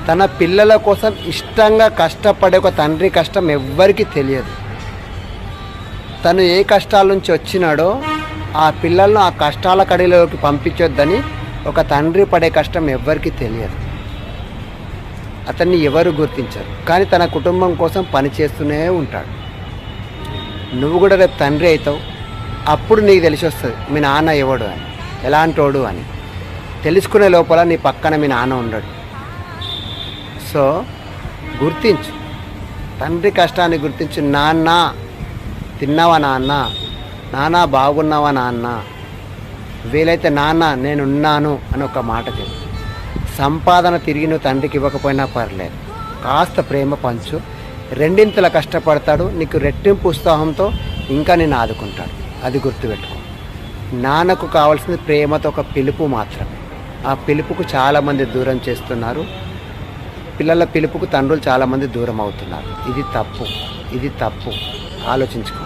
తన పిల్లల కోసం ఇష్టంగా కష్టపడే ఒక తండ్రి కష్టం ఎవ్వరికీ తెలియదు. తను ఏ కష్టాల నుంచి వచ్చినాడో ఆ పిల్లలను ఆ కష్టాల కడిలోకి పంపించొద్దని ఒక తండ్రి పడే కష్టం ఎవ్వరికీ తెలియదు. అతన్ని ఎవరు గుర్తించరు, కానీ తన కుటుంబం కోసం పనిచేస్తూనే ఉంటాడు. నువ్వు కూడా రేపు తండ్రి అవుతావు. అప్పుడు నీకు తెలిసి వస్తుంది మీ నాన్న ఎవడు అని, ఎలాంటోడు అని. తెలుసుకునే లోపల నీ పక్కన మీ నాన్న ఉండడు. సో గుర్తించు, తండ్రి కష్టాన్ని గుర్తించు. నాన్న తిన్నావా, నాన్న నాన్న బాగున్నావా, నాన్న వీలైతే నాన్న నేనున్నాను అని ఒక మాట చెప్పు. సంపాదన తిరిగి నువ్వు తండ్రికి ఇవ్వకపోయినా పర్లేదు, కాస్త ప్రేమ పంచు. రెండింతల కష్టపడతాడు, నీకు రెట్టింపు ఉత్సాహంతో ఇంకా నేను ఆదుకుంటాడు. అది గుర్తుపెట్టుకో. నాన్నకు కావాల్సింది ప్రేమతో ఒక పిలుపు మాత్రమే. ఆ పిలుపుకు చాలామంది దూరం చేస్తున్నారు. పిల్లల పిలుపుకు తండ్రులు చాలామంది దూరం అవుతున్నారు. ఇది తప్పు, ఇది తప్పు. ఆలోచించుకో.